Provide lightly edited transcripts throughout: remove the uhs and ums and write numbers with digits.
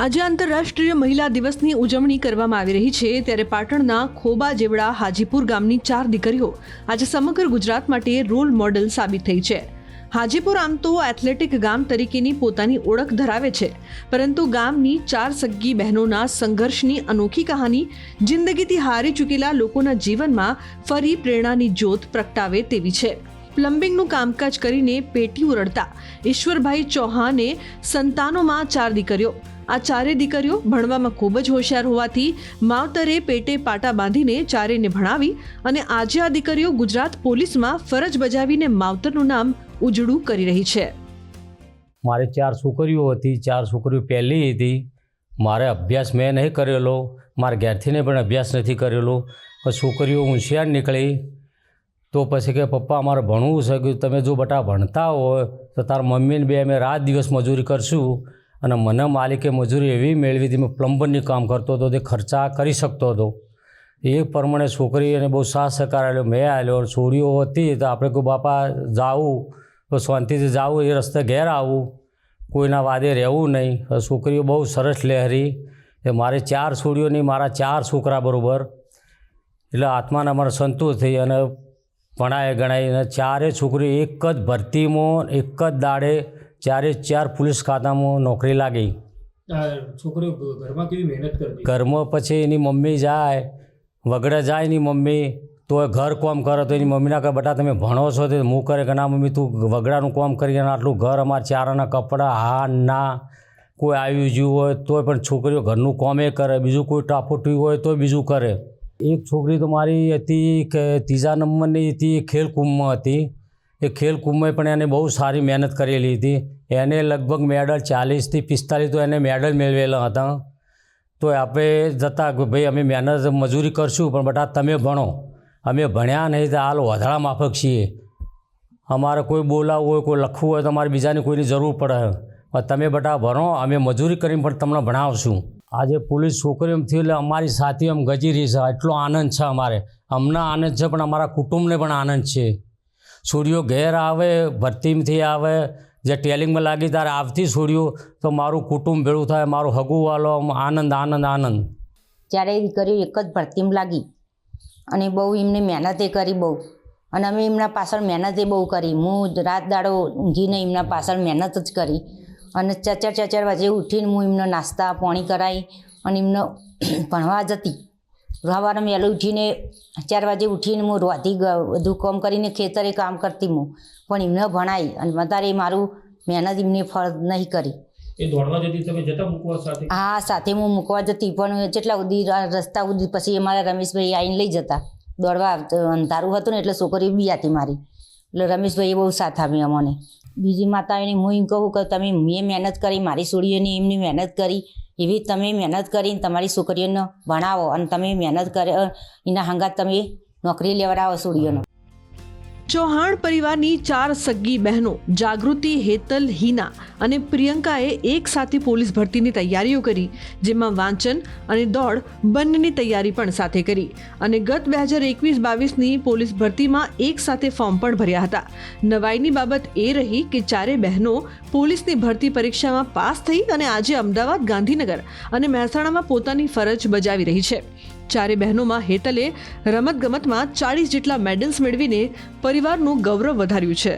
આજે આંતરરાષ્ટ્રીય મહિલા દિવસની ઉજવણી કરવામાં આવી રહી છે, ત્યારે પાટણના ખોબા જેવડા હાજીપુર ગામની 4 દીકરીઓ આજે સમગ્ર ગુજરાત માટે રોલ મોડેલ સાબિત થઈ છે। હાજીપુર આમ તો એથ્લેટિક ગામ તરીકેની પોતાની ઓળખ ધરાવે છે, પરંતુ ગામની 4 સગ્ગી બહેનોના સંઘર્ષની અનોખી કહાની જિંદગીથી હારી ચૂકેલા લોકોના જીવનમાં ફરી પ્રેરણાની જ્યોત પ્રગટાવે તેવી છે। પ્લમ્બિંગનું કામકાજ કરીને પેટી ઉરડતા ઈશ્વરભાઈ ચૌહાણે સંતાનોમાં 4 દીકરીઓ। આ 4 દીકરીઓ ભણવામાં ખૂબ જ હોશિયાર હોવાથી માવતરે પેટે પાટા બાંધીને ચારેયને ભણાવી અને આજે આ દીકરીઓ ગુજરાત પોલીસમાં ફરજ બજાવીને માવતરનું નામ ઉજળું કરી રહી છે। મારે 4 છોકરીઓ હતી, 4 છોકરીઓ પહેલી હતી। મારે અભ્યાસ મેં નહીં કરેલો, મારા ઘેરથીને પણ અભ્યાસ નથી કરેલો। છોકરીઓ હોશિયાર નીકળી તો પછી કે પપ્પા અમારે ભણવું છે, કે તમે જો બટા ભણતા હોય તો તારા મમ્મીને બે અમે રાત દિવસ મજૂરી કરશું। અને મને માલિકે મજૂરી એવી મેળવી હતી, મેં પ્લમ્બરની કામ કરતો હતો, તે ખર્ચા કરી શકતો હતો। એ પ્રમાણે છોકરી એને બહુ સાથ સહકાર આપ્યો, મેં આવ્યો। છોડીઓ હતી તો આપણે કોઈ બાપા જાવું તો શાંતિથી જાવું, એ રસ્તે ઘેર આવવું, કોઈના વાદે રહેવું નહીં। છોકરીઓ બહુ સરસ લહેરી, એ મારે 4 છોડીઓની મારા 4 છોકરા બરાબર, એટલે આત્માને અમારે સંતોષ થઈ અને ભણાય ગણાય। 4 છોકરીઓ એક જ ભરતીમાં એક જ દાડે 4 પોલીસ ખાતામાં નોકરી લાગી। છોકરીઓ ઘરમાં કેવી મહેનત કરતી? ઘરમાં પછી એની મમ્મી જાય, વગડે જાય એની મમ્મી તો ઘર કામ કરે તો એની મમ્મીના કહે બેટા તમે ભણો છો તો હું કરે કે ના મમ્મી તું વગડાનું કામ કરી અને આટલું ઘર અમારા 4ના કપડાં હા ના કોઈ આવ્યું જ્યું હોય તોય પણ છોકરીઓ ઘરનું કામે કરે, બીજું કોઈ ટાપોટી હોય તો બીજું કરે। એક છોકરી તો મારી હતી કે 3જા નંબરની હતી, ખેલકુંભમાં હતી। એ ખેલકુંભમાં પણ એને બહુ સારી મહેનત કરેલી હતી। એને લગભગ મેડલ 40થી 45 તો એને મેડલ મેળવેલા હતા। તો આપણે જતા કે ભાઈ અમે મહેનત મજૂરી કરશું પણ બેટા તમે ભણો, અમે ભણ્યા નહીં તો હાલ વધારા માફક છીએ, અમારે કોઈ બોલાવવું હોય કોઈ લખવું હોય તો અમારે બીજાની કોઈની જરૂર પડે, તમે બેટા ભણો, અમે મજૂરી કરીને પણ તમને ભણાવશું। આજે પોલીસ છોકરીઓ એમ થયું એટલે અમારી સાથે એમ ગજી રહી છે, એટલો આનંદ છે અમારે, અમને આનંદ છે પણ અમારા કુટુંબને પણ આનંદ છે। છોડીઓ ઘેર આવે, ભરતીમાંથી આવે, જે ટેલિંગમાં લાગી ત્યારે આવતી છોડીઓ તો મારું કુટુંબ ભેળું થાય, મારું હગું વાલો, આનંદ આનંદ આનંદ। ચારેય દીકરીઓ એક જ ભરતીમાં લાગી અને બહુ એમને મહેનતે કરી બહુ, અને અમે એમના પાછળ મહેનતે બહુ કરી। હું રાત દાડો ઊંઘીને એમના પાછળ મહેનત જ કરી અને 4 વાગે ઉઠીને હું એમને નાસ્તા પાણી કરાવી અને એમને ભણવા જતી। સવારે વહેલું ઉઠીને 4 વાગે ઉઠીને હું રોધી બધું કામ કરીને ખેતરે કામ કરતી હું, પણ એમને ભણાવી અને વધારે મારું મહેનત એમને ફળ નહીં કરી। એ દોડવા જતી તમે જતા મૂકવા સાથે? હા, સાથે હું મૂકવા જતી, પણ જેટલા સુધી રસ્તા સુધી પછી અમારા રમેશભાઈ આવીને લઈ જતા દોડવા। અંધારું હતું ને એટલે છોકરી બી હતી મારી, એટલે રમેશભાઈએ બહુ સાથ આપ્યો અમને। બીજી માતાઓને હું એમ કહું કે તમે મેં મહેનત કરી, મારી છોડીઓને એમની મહેનત કરી, એવી તમે મહેનત કરીને તમારી છોકરીઓને ભણાવો અને તમે મહેનત કરે એના હંગાત તમે નોકરી લેવડાવો છોડીઓને। ચૌહાણ પરિવારની 4 સગ્ગી બહેનો જાગૃતિ, હેતલ, હિના અને પ્રિયંકાએ એક સાથે પોલીસ ભરતીની તૈયારીઓ કરી, જેમાં વાંચન અને દોડ બંનેની તૈયારી પણ સાથે કરી અને ગત 2021-22ની પોલીસ ભરતીમાં એક સાથે ફોર્મ પણ ભર્યા હતા। નવાઈની બાબત એ રહી કે 4 બહેનો પોલીસની ભરતી પરીક્ષામાં પાસ થઈ અને આજે અમદાવાદ, ગાંધીનગર અને મહેસાણામાં પોતાની ફરજ બજાવી રહી છે। 4 બહેનોમાં હેતલે રમતગમતમાં 40 જેટલા મેડલ્સ મેળવીને પરિવારનું ગૌરવ વધાર્યું છે।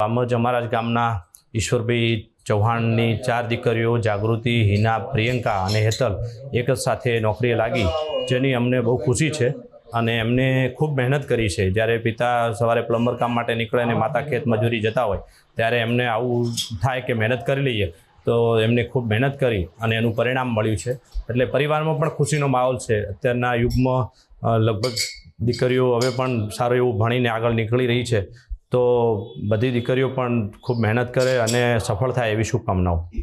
આમ જ અમારા જ ગામના ઈશ્વરભાઈ ચૌહાણની 4 દીકરીઓ જાગૃતિ, હિના, પ્રિયંકા અને હેતલ એક જ સાથે નોકરીએ લાગી, જેની અમને બહુ ખુશી છે અને એમને ખૂબ મહેનત કરી છે। જ્યારે પિતા સવારે પ્લમ્બર કામ માટે નીકળે અને માતા ખેત મજૂરી જતા હોય ત્યારે એમને આવું થાય કે મહેનત કરી લઈએ, તો એમને ખૂબ મહેનત કરી અને એનું પરિણામ મળ્યું છે, એટલે પરિવારમાં પણ ખુશીનો માહોલ છે। અત્યારના યુગમાં લગભગ દીકરીઓ હવે પણ સારું એવું ભણીને આગળ નીકળી રહી છે, તો બધી દીકરીઓ પણ ખૂબ મહેનત કરે અને સફળ થાય એવી શુભકામનાઓ।